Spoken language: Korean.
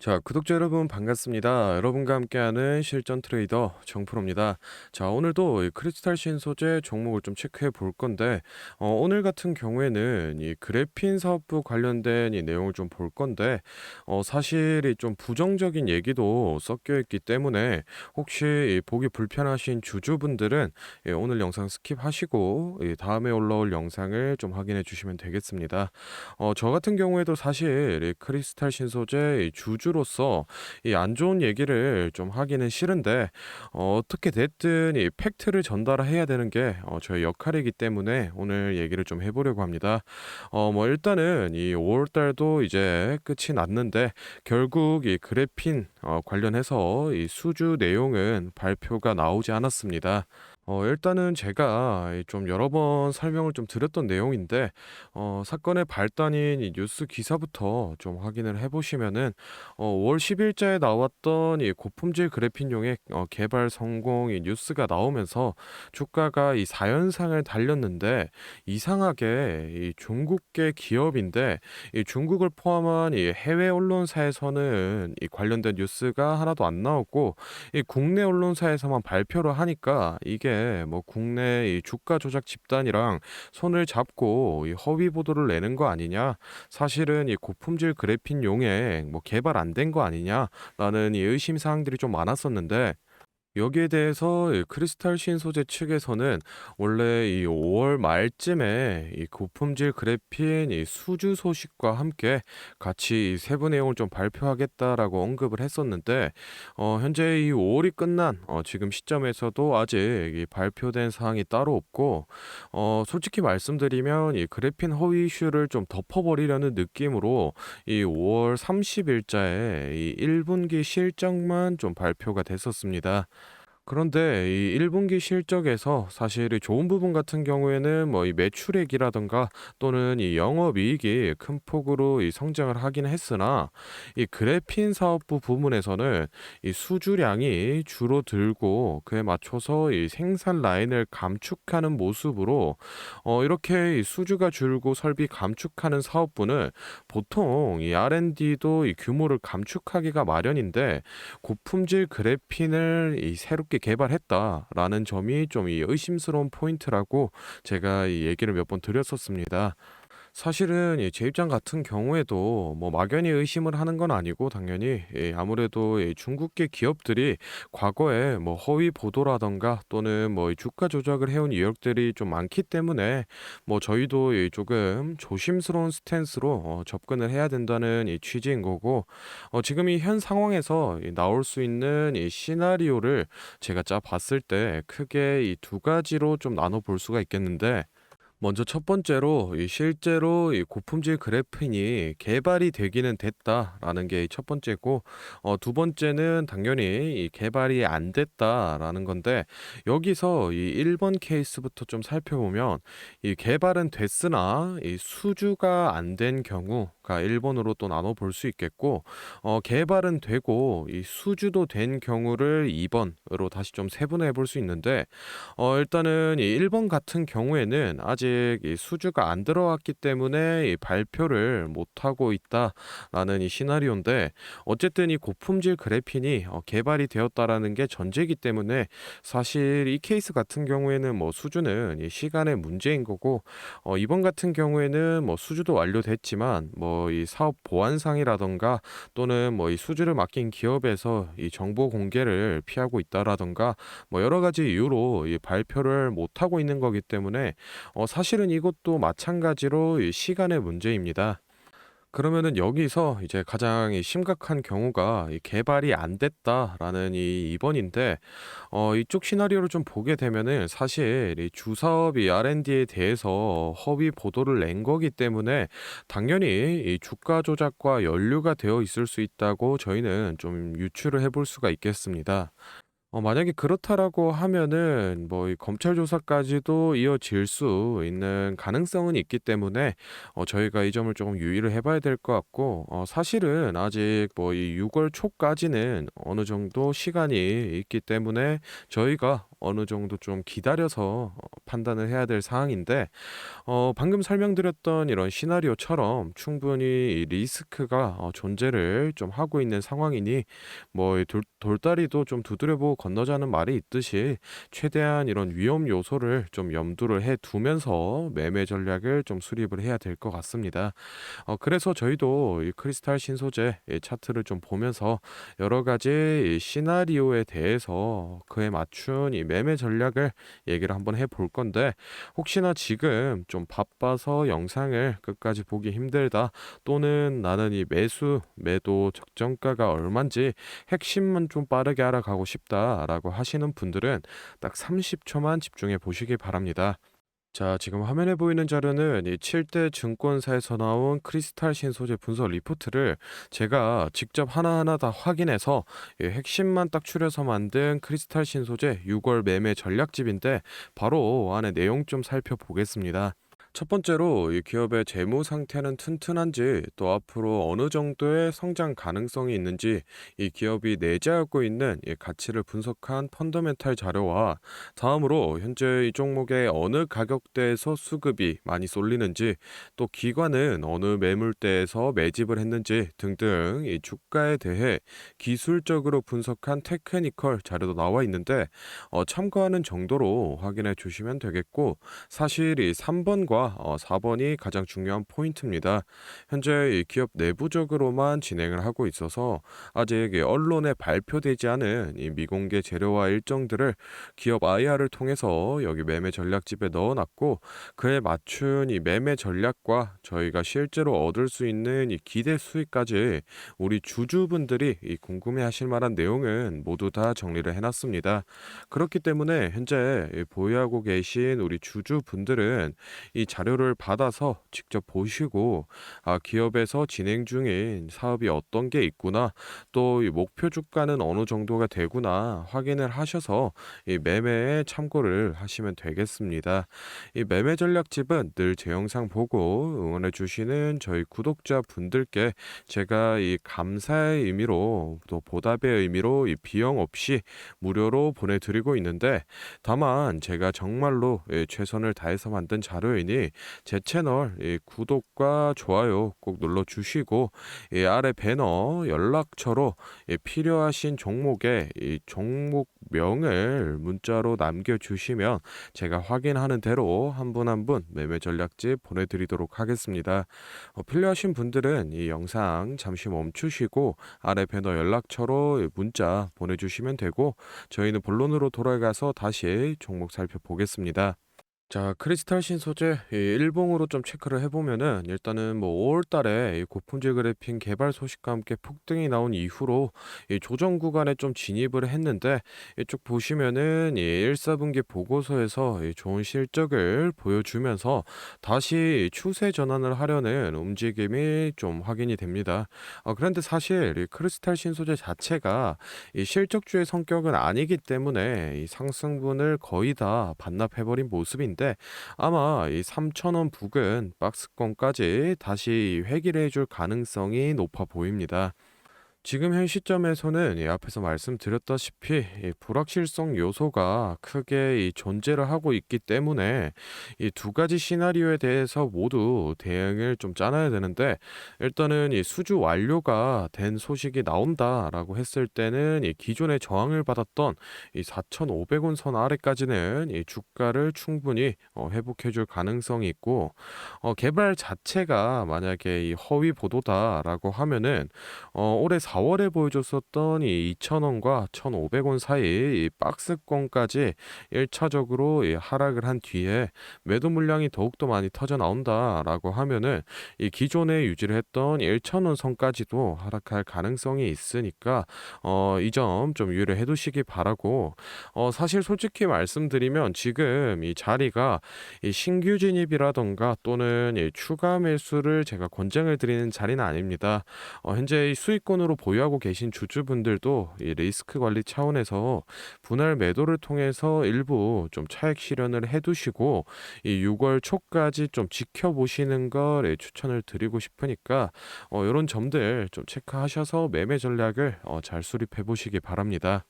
자, 구독자 여러분 반갑습니다. 여러분과 함께하는 실전 트레이더 정프로입니다. 자, 오늘도 이 크리스탈 신소재 종목을 좀 체크해 볼 건데, 오늘 같은 경우에는 이 그래핀 사업부 관련된 이 내용을 좀 볼 건데, 사실 이 좀 부정적인 얘기도 섞여 있기 때문에 혹시 이 보기 불편하신 주주분들은 오늘 영상 스킵하시고 이 다음에 올라올 영상을 좀 확인해 주시면 되겠습니다. 저 같은 경우에도 사실 이 크리스탈 신소재 이 주주로서 이 안 좋은 얘기를 좀 하기는 싫은데 어떻게 됐든 이 팩트를 전달해야 되는 게 저의 역할이기 때문에 오늘 얘기를 좀 해보려고 합니다. 뭐 일단은 이 5월 달도 이제 끝이 났는데 결국 이 그래핀 관련해서 이 수주 내용은 발표가 나오지 않았습니다. 일단은 제가 좀 여러 번 설명을 좀 드렸던 내용인데, 사건의 발단인 이 뉴스 기사부터 좀 확인을 해보시면은, 5월 10일자에 나왔던 이 고품질 그래핀용의 개발 성공 이 뉴스가 나오면서 주가가 이 4연상을 달렸는데, 이상하게 이 중국계 기업인데, 이 중국을 포함한 이 해외 언론사에서는 이 관련된 뉴스가 하나도 안 나오고, 이 국내 언론사에서만 발표를 하니까 이게 뭐 국내 이 주가 조작 집단이랑 손을 잡고 이 허위 보도를 내는 거 아니냐? 사실은 이 고품질 그래핀 용액 뭐 개발 안 된 거 아니냐라는 이 의심 사항들이 좀 많았었는데 여기에 대해서 이 크리스탈 신소재 측에서는 원래 이 5월 말쯤에 이 고품질 그래핀 이 수주 소식과 함께 같이 이 세부 내용을 좀 발표하겠다라고 언급을 했었는데 현재 이 5월이 끝난 지금 시점에서도 아직 이 발표된 사항이 따로 없고 솔직히 말씀드리면 이 그래핀 허위 이슈를 좀 덮어버리려는 느낌으로 이 5월 30일자에 이 1분기 실적만 좀 발표가 됐었습니다. 그런데 이 1분기 실적에서 사실 이 좋은 부분 같은 경우에는 뭐 이 매출액이라든가 또는 이 영업이익이 큰 폭으로 이 성장을 하긴 했으나 이 그래핀 사업부 부문에서는 이 수주량이 줄어들고 그에 맞춰서 이 생산 라인을 감축하는 모습으로 이렇게 이 수주가 줄고 설비 감축하는 사업부는 보통 이 R&D도 이 규모를 감축하기가 마련인데 고품질 그래핀을 이 새롭게 개발했다라는 점이 좀 이 의심스러운 포인트라고 제가 이 얘기를 몇 번 드렸었습니다. 사실은 제 입장 같은 경우에도 뭐 막연히 의심을 하는 건 아니고 당연히 아무래도 이 중국계 기업들이 과거에 뭐 허위 보도라던가 또는 뭐 이 주가 조작을 해온 이력들이 좀 많기 때문에 뭐 저희도 이 조금 조심스러운 스탠스로 접근을 해야 된다는 이 취지인 거고 지금 이 현 상황에서 이 나올 수 있는 이 시나리오를 제가 짜 봤을 때 크게 이 두 가지로 좀 나눠 볼 수가 있겠는데 먼저 첫 번째로 이 실제로 이 고품질 그래핀이 개발이 되기는 됐다라는 게 첫 번째고 두 번째는 당연히 이 개발이 안 됐다라는 건데 여기서 이 1번 케이스부터 좀 살펴보면 이 개발은 됐으나 이 수주가 안 된 경우가 1번으로 또 나눠 볼 수 있겠고 개발은 되고 이 수주도 된 경우를 2번으로 다시 좀 세분화해 볼 수 있는데 일단은 이 1번 같은 경우에는 아직 이 수주가 안 들어왔기 때문에 이 발표를 못 하고 있다라는 이 시나리오인데 어쨌든 이 고품질 그래핀이 개발이 되었다라는 게 전제이기 때문에 사실 이 케이스 같은 경우에는 뭐 수주는 이 시간의 문제인 거고 이번 같은 경우에는 뭐 수주도 완료됐지만 뭐 이 사업 보안상이라던가 또는 뭐 이 수주를 맡긴 기업에서 이 정보 공개를 피하고 있다라던가 뭐 여러 가지 이유로 이 발표를 못 하고 있는 거기 때문에 사실은 이것도 마찬가지로 이 시간의 문제입니다. 그러면은 여기서 이제 가장 이 심각한 경우가 이 개발이 안 됐다라는 이 2번인데 이쪽 시나리오를 좀 보게 되면은 사실 이 주사업이 R&D에 대해서 허위 보도를 낸 거기 때문에 당연히 이 주가 조작과 연루가 되어 있을 수 있다고 저희는 좀 유추를 해볼 수가 있겠습니다. 만약에 그렇다라고 하면은 뭐 이 검찰 조사까지도 이어질 수 있는 가능성은 있기 때문에 저희가 이 점을 조금 유의를 해 봐야 될 것 같고 사실은 아직 뭐 이 6월 초까지는 어느 정도 시간이 있기 때문에 저희가 어느 정도 좀 기다려서 판단을 해야 될 사항인데 방금 설명드렸던 이런 시나리오처럼 충분히 이 리스크가 존재를 좀 하고 있는 상황이니 뭐 이 돌다리도 좀 두드려보고 건너자는 말이 있듯이 최대한 이런 위험 요소를 좀 염두를 해 두면서 매매 전략을 좀 수립을 해야 될 것 같습니다. 그래서 저희도 이 크리스탈 신소재 이 차트를 좀 보면서 여러 가지 이 시나리오에 대해서 그에 맞춘 이 매매 전략을 얘기를 한번 해 볼 건데 혹시나 지금 좀 바빠서 영상을 끝까지 보기 힘들다 또는 나는 이 매수, 매도 적정가가 얼만지 핵심만 좀 빠르게 알아가고 싶다라고 하시는 분들은 딱 30초만 집중해 보시기 바랍니다. 자, 지금 화면에 보이는 자료는 이 7대 증권사에서 나온 크리스탈 신소재 분석 리포트를 제가 직접 하나하나 다 확인해서 이 핵심만 딱 추려서 만든 크리스탈 신소재 6월 매매 전략집인데 바로 안에 내용 좀 살펴보겠습니다. 첫 번째로 이 기업의 재무 상태는 튼튼한지 또 앞으로 어느 정도의 성장 가능성이 있는지 이 기업이 내재하고 있는 이 가치를 분석한 펀더멘탈 자료와 다음으로 현재 이 종목의 어느 가격대에서 수급이 많이 쏠리는지 또 기관은 어느 매물대에서 매집을 했는지 등등 이 주가에 대해 기술적으로 분석한 테크니컬 자료도 나와 있는데 참고하는 정도로 확인해 주시면 되겠고 사실 이 3번과 4번이 가장 중요한 포인트입니다. 현재 이 기업 내부적으로만 진행을 하고 있어서 아직 이 언론에 발표되지 않은 이 미공개 재료와 일정들을 기업 IR을 통해서 여기 매매 전략집에 넣어놨고 그에 맞춘 이 매매 전략과 저희가 실제로 얻을 수 있는 이 기대 수익까지 우리 주주분들이 이 궁금해하실 만한 내용은 모두 다 정리를 해놨습니다. 그렇기 때문에 현재 이 보유하고 계신 우리 주주분들은 이 자료를 받아서 직접 보시고 기업에서 진행 중인 사업이 어떤 게 있구나 또 이 목표 주가는 어느 정도가 되구나 확인을 하셔서 이 매매에 참고를 하시면 되겠습니다. 이 매매 전략집은 늘 제 영상 보고 응원해 주시는 저희 구독자 분들께 제가 이 감사의 의미로 또 보답의 의미로 이 비용 없이 무료로 보내드리고 있는데 다만 제가 정말로 최선을 다해서 만든 자료이니 제 채널 구독과 좋아요 꼭 눌러주시고 아래 배너 연락처로 필요하신 종목의 종목명을 문자로 남겨주시면 제가 확인하는 대로 한 분 한 분 매매 전략집 보내드리도록 하겠습니다. 필요하신 분들은 이 영상 잠시 멈추시고 아래 배너 연락처로 문자 보내주시면 되고 저희는 본론으로 돌아가서 다시 종목 살펴보겠습니다. 자, 크리스탈 신소재 이 일봉으로 좀 체크를 해보면은 일단은 뭐 5월 달에 이 고품질 그래핀 개발 소식과 함께 폭등이 나온 이후로 이 조정 구간에 좀 진입을 했는데 이쪽 보시면은 이 1, 4분기 보고서에서 이 좋은 실적을 보여주면서 다시 추세 전환을 하려는 움직임이 좀 확인이 됩니다. 그런데 사실 이 크리스탈 신소재 자체가 이 실적주의 성격은 아니기 때문에 이 상승분을 거의 다 반납해버린 모습인데 아마 이 3,000원 부근 박스권까지 다시 회귀를 해줄 가능성이 높아 보입니다. 지금 현 시점에서는 앞에서 말씀드렸다시피 이 불확실성 요소가 크게 이 존재를 하고 있기 때문에 이 두 가지 시나리오에 대해서 모두 대응을 좀 짜놔야 되는데 일단은 이 수주 완료가 된 소식이 나온다라고 했을 때는 이 기존의 저항을 받았던 이 4,500원 선 아래까지는 이 주가를 충분히 회복해줄 가능성이 있고 개발 자체가 만약에 이 허위 보도다라고 하면은 올해 4월에 보여줬었던 이 2,000원과 1,500원 사이 이 박스권까지 1차적으로 이 하락을 한 뒤에 매도 물량이 더욱더 많이 터져 나온다라고 하면은 이 기존에 유지를 했던 1,000원 선까지도 하락할 가능성이 있으니까 이 점 좀 유의를 두시기 바라고 사실 솔직히 말씀드리면 지금 이 자리가 이 신규 진입이라던가 또는 이 추가 매수를 제가 권장을 드리는 자리는 아닙니다. 현재 이 수익권으로 보유하고 계신 주주분들도 이 리스크 관리 차원에서 분할 매도를 통해서 일부 좀 차익 실현을 해두시고 이 6월 초까지 좀 지켜보시는 걸 추천을 드리고 싶으니까 이런 점들 좀 체크하셔서 매매 전략을 잘 수립해 보시기 바랍니다.